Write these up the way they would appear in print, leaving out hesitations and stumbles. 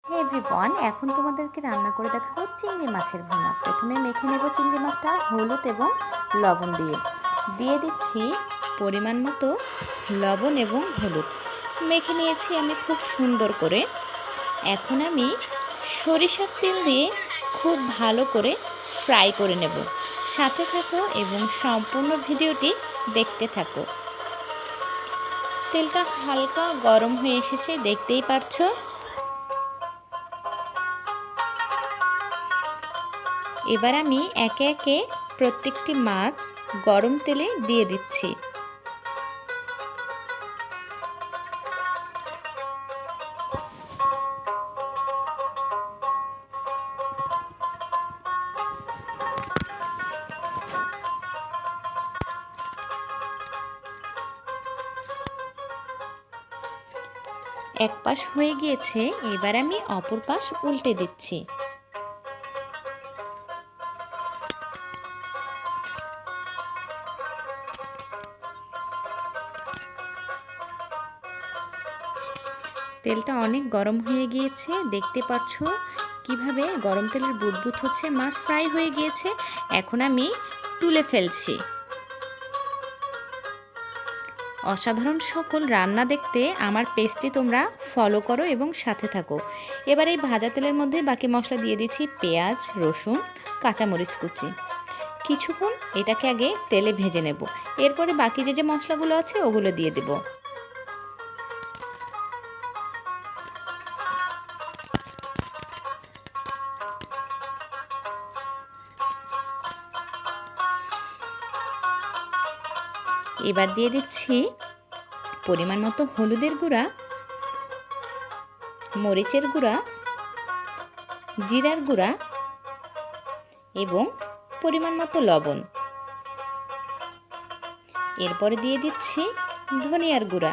হে everyone, এখন তোমাদেরকে রান্না করে দেখাবো চিংড়ি মাছের ভুনা। প্রথমে মেখে নেব চিংড়ি মাছটা হলুদ এবং লবণ দিয়ে দিচ্ছি পরিমাণ মতো লবণ এবং হলুদ। মেখে নিয়েছি আমি খুব সুন্দর করে। এখন আমি সরিষার তেল দিয়ে খুব ভালো করে ফ্রাই করে নেব। সাথে থাকো এবং সম্পূর্ণ ভিডিওটি দেখতে থাকো। তেলটা হালকা গরম হয়ে এসেছে, দেখতেই পারছো। এবার আমি একে একে প্রত্যেকটি মাছ গরম তেলে দিয়ে দিচ্ছি। এক পাশ হয়ে গিয়েছে, এবার আমি অপর পাশ উল্টে দিচ্ছি। তেলটা অনেক গরম হয়ে গিয়েছে, দেখতে পাচ্ছ কিভাবে গরম তেলের বুদবুদ হচ্ছে। মাছ ফ্রাই হয়ে গিয়েছে, এখন আমি তুলে ফেলছি। অসাধারণ সকল রান্না দেখতে আমার পেজটি তোমরা ফলো করো এবং সাথে থাকো। এবার এই ভাজা তেলের মধ্যে বাকি মশলা দিয়ে দিচ্ছি পেঁয়াজ, রসুন, কাঁচামরিচ কুচি। কিছুক্ষণ এটাকে আগে তেলে ভেজে নেব, এরপরে বাকি যে মশলাগুলো আছে ওগুলো দিয়ে দেব। এবার দিয়ে দিচ্ছি পরিমাণ মতো হলুদের গুঁড়া, মরিচের গুঁড়া, জিরার গুঁড়া এবং পরিমাণ মতো লবণ। এরপরে দিয়ে দিচ্ছি ধনিয়ার গুঁড়া।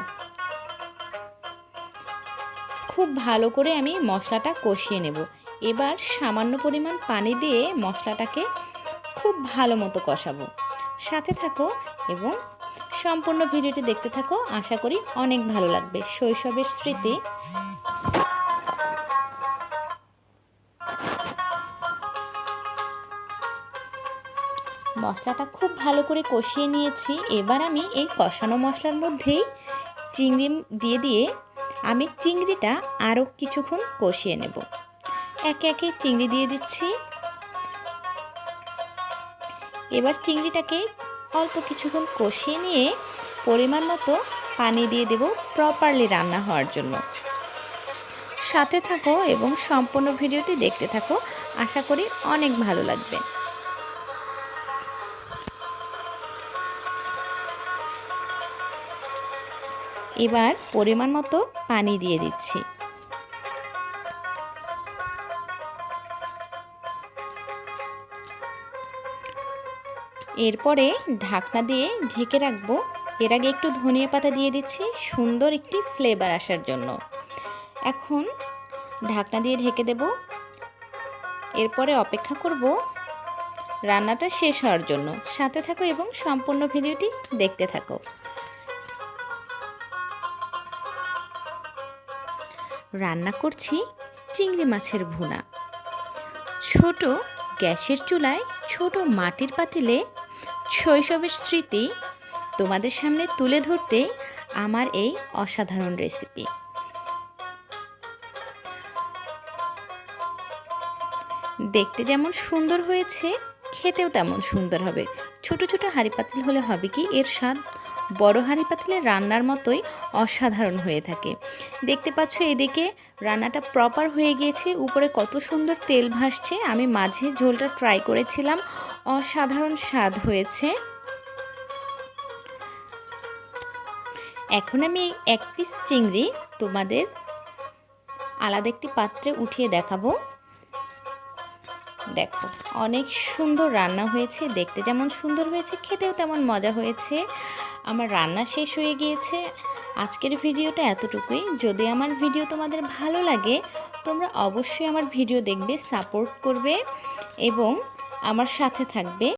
খুব ভালো করে আমি মশলাটা কষিয়ে নেব। এবার সামান্য পরিমাণ পানি দিয়ে মশলাটাকে খুব ভালো মতো কষাবো। সাথে থাকো এবং সম্পূর্ণ ভিডিওটি দেখতে থাকো, আশা করি অনেক ভালো লাগবে। শৈশবের স্মৃতি। মশলাটা খুব ভালো করে কষিয়ে নিয়েছি। এবার আমি এই কষানো মশলার মধ্যেই চিংড়ি দিয়ে আমি চিংড়িটা আরও কিছুক্ষণ কষিয়ে নেব। একে একে চিংড়ি দিয়ে দিচ্ছি। এবার চিংড়িটাকে অল্প কিছুক্ষণ কষিয়ে নিয়ে পরিমাণ মতো পানি দিয়ে দেব প্রপারলি রান্না হওয়ার জন্য। সাথে থাকো এবং সম্পূর্ণ ভিডিওটি দেখতে থাকো, আশা করি অনেক ভালো লাগবে। এবার পরিমাণ মতো পানি দিয়ে দিচ্ছি। এরপরে ঢাকনা দিয়ে ঢেকে রাখবো। এর আগে একটু ধনিয়া পাতা দিয়ে দিচ্ছি সুন্দর একটি ফ্লেভার আসার জন্য। এখন ঢাকনা দিয়ে ঢেকে দেব। এরপরে অপেক্ষা করব রান্নাটা শেষ হওয়ার জন্য। সাথে থাকো এবং সম্পূর্ণ ভিডিওটি দেখতে থাকো। রান্না করছি চিংড়ি মাছের ভুনা। ছোট গ্যাসের চুলায় ছোট মাটির পাতিলে শৈশবের স্মৃতি তোমাদের সামনে তুলে ধরতে আমার এই অসাধারণ রেসিপি। দেখতে যেমন সুন্দর হয়েছে, খেতেও তেমন সুন্দর হবে। ছোট ছোট হাঁড়ি পাতিল হলে হবে কি, এর স্বাদ বড় হাঁড়ি পাতিলে রান্নার মতোই অসাধারণ হয়ে থাকে। দেখতে পাচ্ছ এদিকে রান্নাটা প্রপার হয়ে গিয়েছে, উপরে কত সুন্দর তেল ভাসছে। আমি মাঝে ঝোলটা ট্রাই করেছিলাম, অসাধারণ স্বাদ হয়েছে। এখন আমি এক পিস চিংড়ি তোমাদের আলাদা একটি পাত্রে উঠিয়ে দেখাবো। দেখো অনেক সুন্দর রান্না হয়েছে, দেখতে যেমন সুন্দর হয়েছে খেতেও তেমন মজা হয়েছে। আমার রান্না শেষ হয়ে গিয়েছে। আজকের ভিডিওটা এতটুকুই। যদি আমার ভিডিও তোমাদের ভালো লাগে তোমরা অবশ্যই আমার ভিডিও দেখবে, সাপোর্ট করবে এবং আমার সাথে থাকবে।